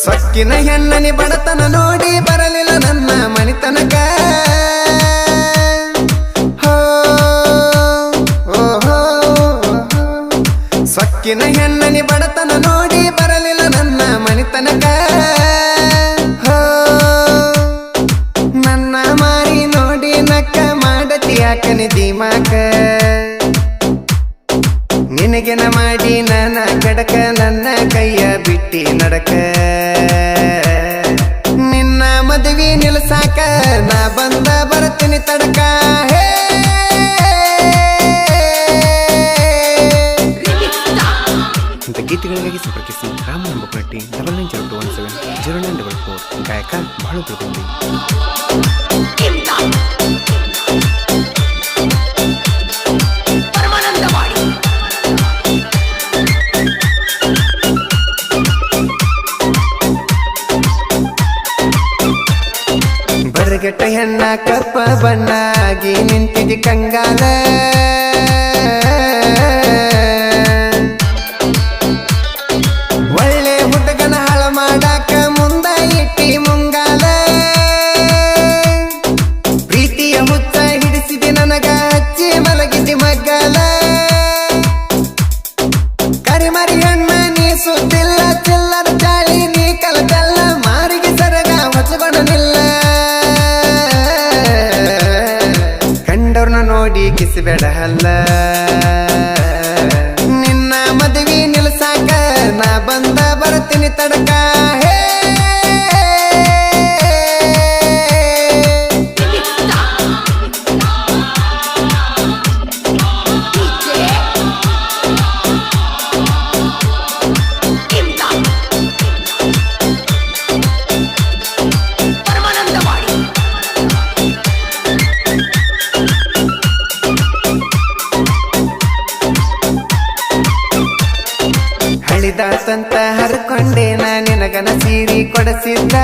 ಸೊಕ್ಕಿನ ಹೆಣ್ಣನಿ ಬಡತನ ನೋಡಿ ಬರಲಿಲ್ಲ ನನ್ನ ಮನಿತನಕ. ಸೊಕ್ಕಿನ ಹೆಣ್ಣನಿ ಬಡತನ ನೋಡಿ ಬರಲಿಲ್ಲ ನನ್ನ ಮನಿತನಕ. ನನ್ನ ಮಾರಿ ನೋಡಿ ನಕ್ಕ ಮಾಡತಿ ಯಾಕನಿ ದಿಮಾಕ. ನಿನಗೆನ ಮಾಡಿ ನನ್ನ ಕಡಕ ನನ್ನ ಕೈಯ ಬಿಟ್ಟಿ ನಡಕ. ನಿನ್ನ ಮದುವೆ ನಿಲ್ಸಾಕ ನಾ ಬಂದ ಬರ್ತೀನಿ ತಡಕ. ಇಂಥ ಗೀತೆಗಳಿಗಾಗಿ ಸಂಪರ್ಕಿಸಿ ರಾಮ ನಂಬಕಟ್ಟಿ 9902170944 ಗಾಯಕ ಬಾಳು ತಿಳ್ಕೊಂಡಿ. ಬರಗಟ್ಟ ಹೆಣ್ಣ ಕಪ್ಪ ಬಣ್ಣಾಗಿ ನಿಂತಿದಿ ಕಂಗಾಲ. ಒಳ್ಳೆ ಹುಡುಗನ ಹಾಳ ಮಾಡಾಕ ಮುಂದ ಇಟ್ಟಿ ಮುಂಗಾಲ. ಪ್ರೀತಿಯ ಹುಚ್ಚ ಹಿಡಿಸಿದಿ ನನಗ ಹಚ್ಚಿ ಮಲಗಿದಿ ಮಗ್ಗಾಲ. ಕರಿಮರಿ ಹೆಣ್ಣ ನೀ ಸುದ್ದಿಲ್ಲ ಚಿಲ್ಲರ ಚಾಳಿ ನೀ ಕಲಕಲ್ಲ. ಮಾರಿಗೆ ಸರಗ ಹೊಸಬಡನಿಲ್ಲ. ಕಂಡವ್ರನ್ನ ನೋಡಿ ಕಿಸಿಬೇಡ ಹಲ್ಲ. ನಿನ್ನ ಮದುವೆ ನಿಲ್ಸಾಕ ನಾ ಬಂದ ಬರ್ತೀನಿ ತಡಕ. ಹಳಿದಾಸಂತ ಹರ್ಕೊಂಡೆ ನಾ ನಿನಗನ ಸೀರಿ ಕೊಡಸಿದ್ದ.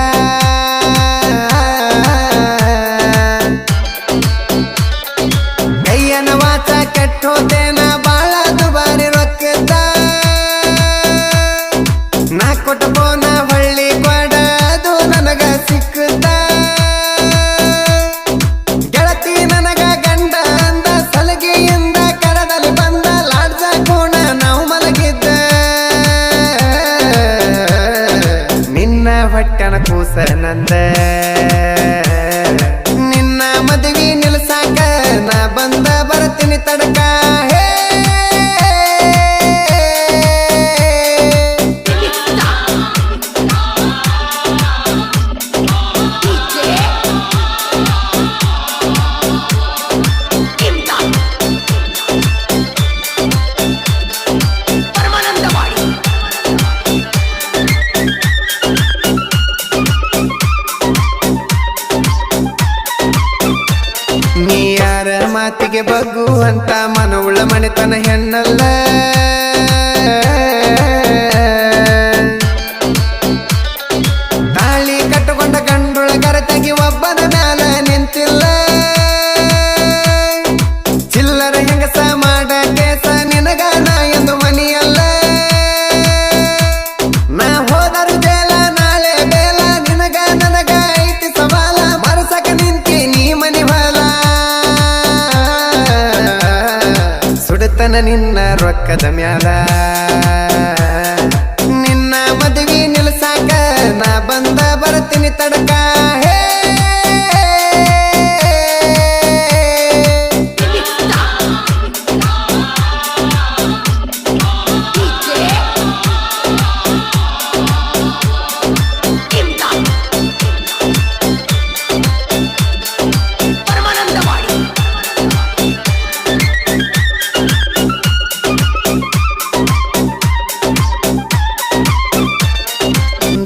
ಕೈಯನ ವಾಚ ಕೆಟ್ಟೋದೇನ ಬಾಳ ದುಬಾರಿ ರೊಕ್ಕದ. ನಾ ಕೊಟ್ಟ ಬೋನ ಹೊಳ್ಳಿ ಕೊಡ ಅದು ನನಗ ಸಿಕ್ಕದ. ಗೆಳತಿ ನನಗ ಗಂಡ ಅಂದ ಸಲಗೆಯಿಂದ ಕರದಲ್ಲಿ ಬಂದ ಲಾಡ್ಜ ಕೋಣ ನಾವು ಮಲಗಿದ್ದ. ನಿನ್ನ ಹೊಟ್ಟೆನ ಕೂಸ ನಂದ. ನಿನ್ನ ಮದುವೆ ನಿಲ್ಸಾಕ ನಾ ಬಂದ ಬರ್ತೀನಿ ತಡಕ. ನೀ ಯಾರ ಮಾತಿಗೆ ಬಗ್ಗುವಂತ ಮನವುಳ್ಳ ಮನೆತನ ಹೆಣ್ಣಲ್ಲ. ತಾಳಿ ಕಟ್ಟುಕೊಂಡ ಗಂಡುಳ ಕರತಾಗಿ ಒಬ್ಬನ ಮ್ಯಾಲ ನಿಂತಿಲ್ಲ. ಚಿಲ್ಲರ ಹೆಂಗಸ ಮಾಡ ಕೇಸ ನಿನಗ ನಾ ಎಂದು ಮನಿಯಲ್ಲ. ನಾ ಹೋದರು ಜೇಲ ನಾಳೆ ಬೇಲ. ನಿನಗ ನನಗ ಐತಿ ಸವಾಲ. ಮರಸಕ ನಿಂತಿ ನೀ ಮನಿ ಹೊಲ. ಸುಡತನ ನಿನ್ನ ರೊಕ್ಕದ ಮ್ಯಾಲ. ನಿನ್ನ ಮದುವೆ ನಿಲ್ಸಾಕ ನಾ ಬಂದ ಬರ್ತೀನಿ ತಡಕ.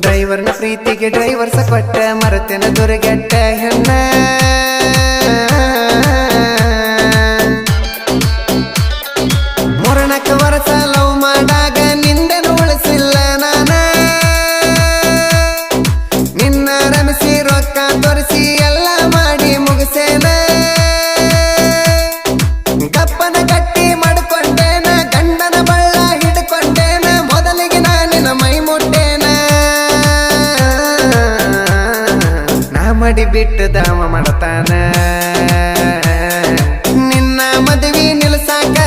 ಡ್ರೈವರ್ನ ಪ್ರೀತಿಗೆ ಡ್ರೈವರ್ಸ ಕೊಟ್ಟ ಮರತೆನ ದುರ್ಗೆಟ್ಟ ಹೆಣ್ಣ. ಮೂರನಕ್ಕ ವರ್ಷ ಲವ್ ಮಾಡಾಗ ನಿಂದೆನು ಉಳಿಸಿಲ್ಲ ನಾನ. ನಿನ್ನ ರಮಿಸಿ ರೊಕ್ಕ ತೋರಿಸಿ ಎಲ್ಲ ಮಾಡಿ ಮುಗಿಸೇನ. ಕಪ್ಪನ ಕಟ್ಟಿ ಮಾಡಿಕೊಂಡೇನ ಗಂಡನ ಬಳ್ಳ ಹಿಡ್ಕೊಂಡೇನ. ಮೊದಲಿಗೆ ನಾನಿನ ಮೈ ಮುಟ್ಟೇನ. ಬಿಟ್ಟದವ ಮಾಡತಾನ ನಿನ್ನ ಮದುವೆ ನಿಲ್ಸಾಕ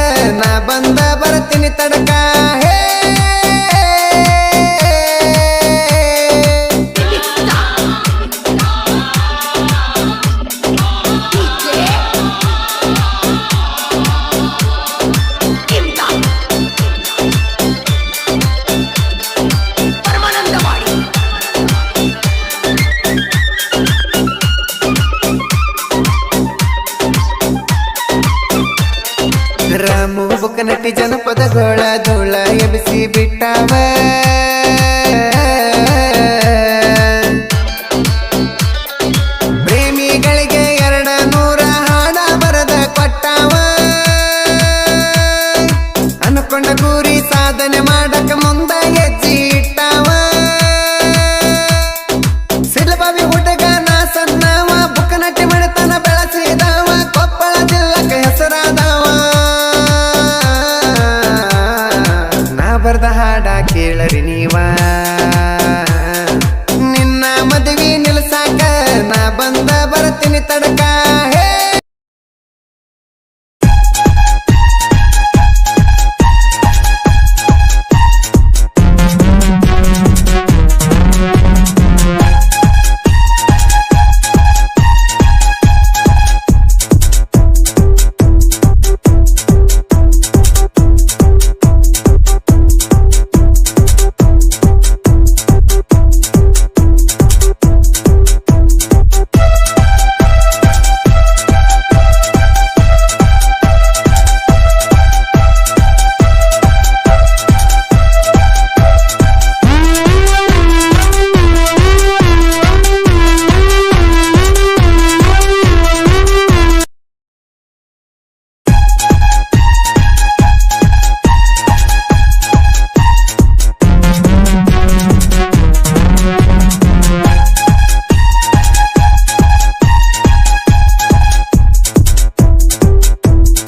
ನಾ ಬಂದ ಬರ್ತೀನಿ ತಡಕ ಹೇ ರಾಮು ಬುಕ್ಕನಟ್ಟಿ ಜನಪದಗಳ ಧೂಳ ಎಬ್ಬಿಸಿ ಬಿಟ್ಟಾವ